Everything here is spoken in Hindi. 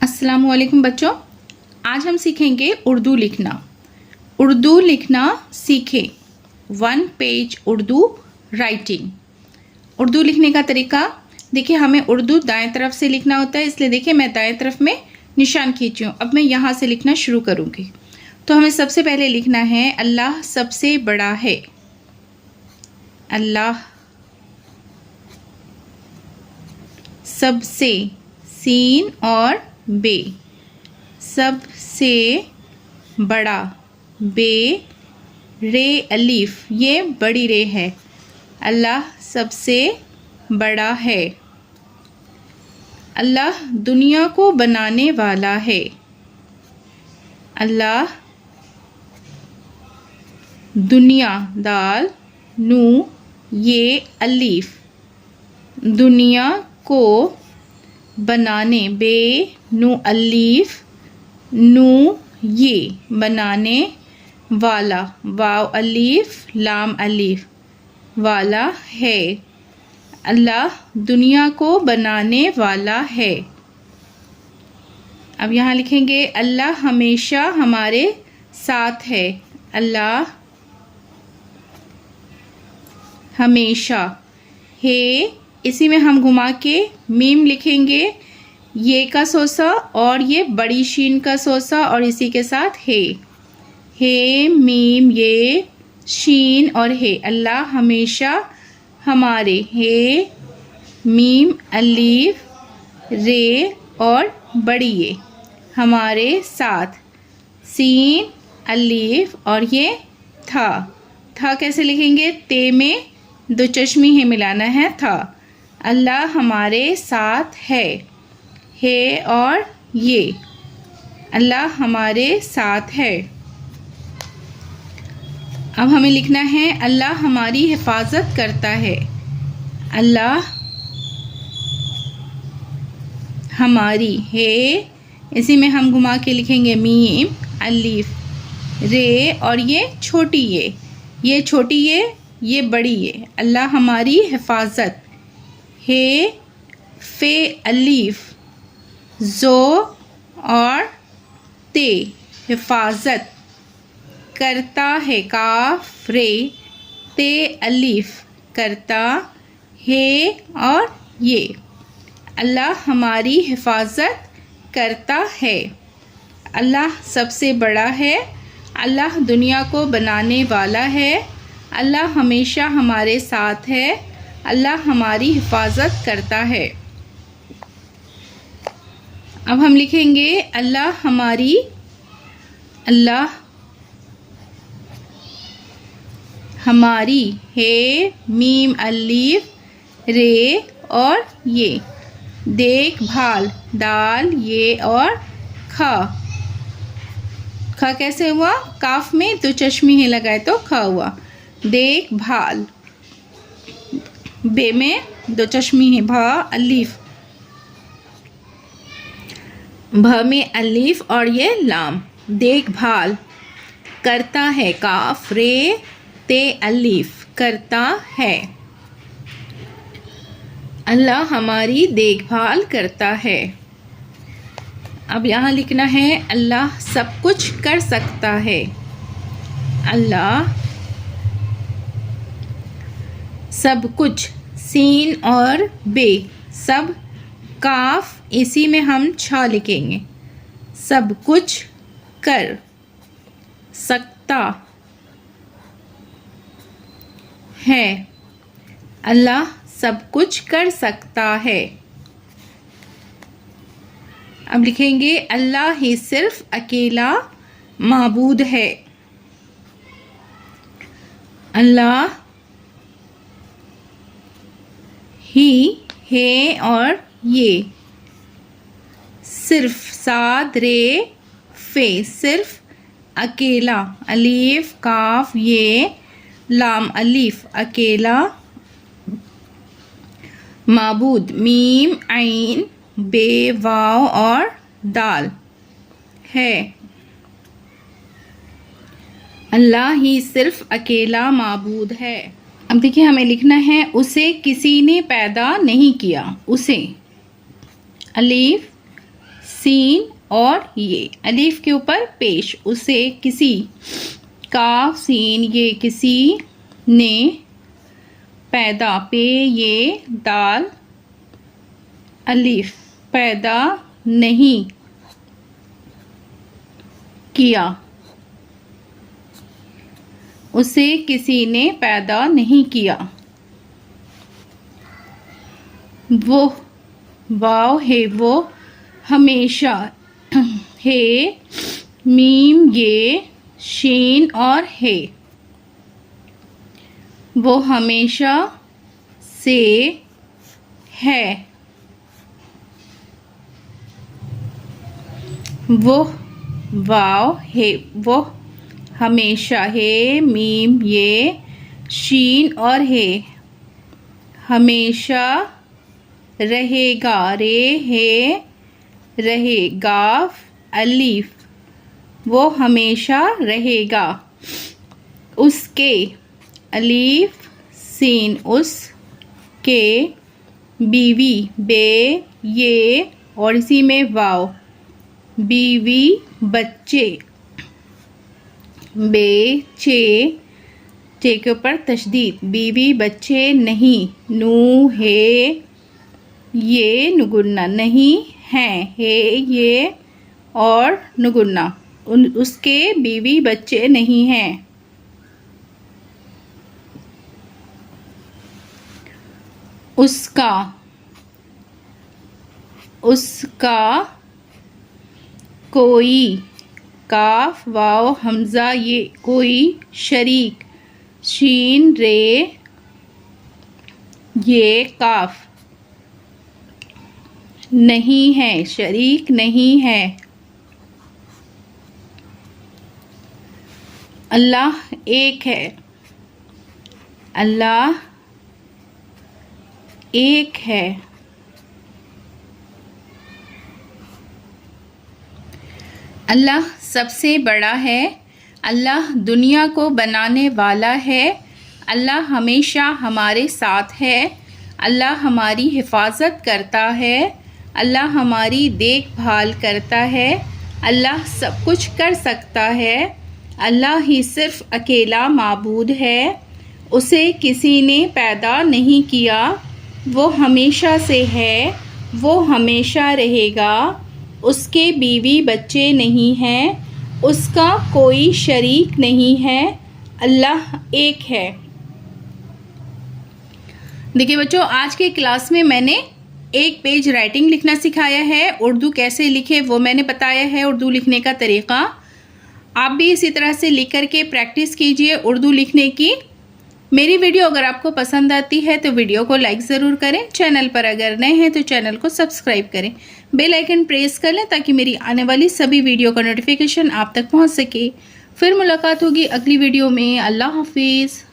अस्सलामुअलैकुम बच्चों, आज हम सीखेंगे उर्दू लिखना। उर्दू लिखना सीखें। 1 पेज उर्दू राइटिंग। उर्दू लिखने का तरीका देखिए, हमें उर्दू दाएं तरफ से लिखना होता है, इसलिए देखिए मैं दाएं तरफ में निशान खींची हूँ। अब मैं यहाँ से लिखना शुरू करूँगी। तो हमें सबसे पहले लिखना है अल्लाह सबसे बड़ा है। अल्लाह सबसे, सीन और बे, सबसे बड़ा, बे रे अलीफ, ये बड़ी रे है। अल्लाह सबसे बड़ा है। अल्लाह दुनिया को बनाने वाला है। अल्लाह दुनिया, दाल नू ये अलीफ, दुनिया को बनाने, बे नू अलीफ, नू ये बनाने वाला, वाव अलीफ लाम अलीफ, वाला है। अल्लाह दुनिया को बनाने वाला है। अब यहाँ लिखेंगे अल्लाह हमेशा हमारे साथ है। अल्लाह हमेशा, है इसी में हम घुमा के मीम लिखेंगे, ये का सोसा और ये बड़ी शीन का सोसा और इसी के साथ है मीम ये शीन और है। अल्लाह हमेशा हमारे, है मीम अलीफ रे और बड़ी ये हमारे साथ, सीन अलीफ और ये था। था कैसे लिखेंगे? ते में दो चश्मी है मिलाना है, था। अल्लाह हमारे साथ है और ये अल्लाह हमारे साथ है। अब हमें लिखना है अल्लाह हमारी हिफाजत करता है। अल्लाह हमारी, है इसी में हम घुमा के लिखेंगे मीम अलीफ रे और ये छोटी ये छोटी ये बड़ी ये। अल्लाह हमारी हिफाजत, है फे अलीफ जो और ते, हिफाजत करता है, काफ रे ते अलीफ, करता है और ये। अल्लाह हमारी हिफाजत करता है। अल्लाह सबसे बड़ा है। अल्लाह दुनिया को बनाने वाला है। अल्लाह हमेशा हमारे साथ है। अल्लाह हमारी हिफाजत करता है। अब हम लिखेंगे अल्लाह हमारी, अल्लाह हमारी, है मीम अलीफ रे और ये, देखभाल, दाल ये और खा। खा कैसे हुआ? काफ में दो चश्मी है लगाए तो खा हुआ। देखभाल, बे में दो चश्मी है, भा अलीफ, भ में अलीफ और ये लाम, देखभाल करता है, काफ रे ते अलीफ, करता है। अल्लाह हमारी देखभाल करता है। अब यहाँ लिखना है अल्लाह सब कुछ कर सकता है। अल्लाह सब कुछ, सीन और बे, सब काफ इसी में हम छा लिखेंगे, सब कुछ कर सकता है। अल्लाह सब कुछ कर सकता है। अब लिखेंगे अल्लाह ही सिर्फ अकेला माबूद है। अल्लाह ही, है और ये, सिर्फ, साद रे फे, सिर्फ, अकेला, अलीफ काफ ये लाम अलीफ, अकेला, माबूद, मीम आइन बे वाव और दाल, है। अल्लाह ही सिर्फ अकेला माबूद है। अब देखिए हमें लिखना है उसे किसी ने पैदा नहीं किया। उसे, अलीफ सीन और ये, अलीफ के ऊपर पेश, उसे किसी, काफ सीन ये किसी ने, पैदा पे ये दाल अलीफ, पैदा नहीं किया, उसे किसी ने पैदा नहीं किया। वो वाव है वो हमेशा, है मीम ये शीन और है, वो हमेशा से है, वो वाव है वो हमेशा, है मीम ये शीन और है, हमेशा रहेगा, रे है रहेगा अलीफ, वो हमेशा रहेगा। उसके, अलीफ सीन उस के, बीवी बे ये और इसी में वाव, बीवी बच्चे, बे चे, चे के ऊपर तशदीद, बीवी बच्चे नहीं, नू है ये नुगुन्ना, नहीं है ये और नुगुन्ना, उसके बीवी बच्चे नहीं हैं। उसका, उसका कोई, काफ वाव हमज़ा ये कोई, शरीक शीन रे ये काफ, नहीं है शरीक नहीं है। अल्लाह एक है, अल्लाह एक है। अल्लाह सबसे बड़ा है, अल्लाह दुनिया को बनाने वाला है, अल्लाह हमेशा हमारे साथ है, अल्लाह हमारी हिफाजत करता है, अल्लाह हमारी देखभाल करता है, अल्लाह सब कुछ कर सकता है, अल्लाह ही सिर्फ अकेला माबूद है, उसे किसी ने पैदा नहीं किया, वो हमेशा से है, वो हमेशा रहेगा, उसके बीवी बच्चे नहीं हैं, उसका कोई शरीक नहीं है, अल्लाह एक है। देखिए बच्चों, आज के क्लास में मैंने एक पेज राइटिंग लिखना सिखाया है, उर्दू कैसे लिखे वो मैंने बताया है, उर्दू लिखने का तरीक़ा। आप भी इसी तरह से लिख कर के प्रैक्टिस कीजिए उर्दू लिखने की। मेरी वीडियो अगर आपको पसंद आती है तो वीडियो को लाइक ज़रूर करें, चैनल पर अगर नए हैं तो चैनल को सब्सक्राइब करें, बेल आइकन प्रेस कर लें ताकि मेरी आने वाली सभी वीडियो का नोटिफिकेशन आप तक पहुंच सके। फिर मुलाकात होगी अगली वीडियो में। अल्लाह हाफिज़।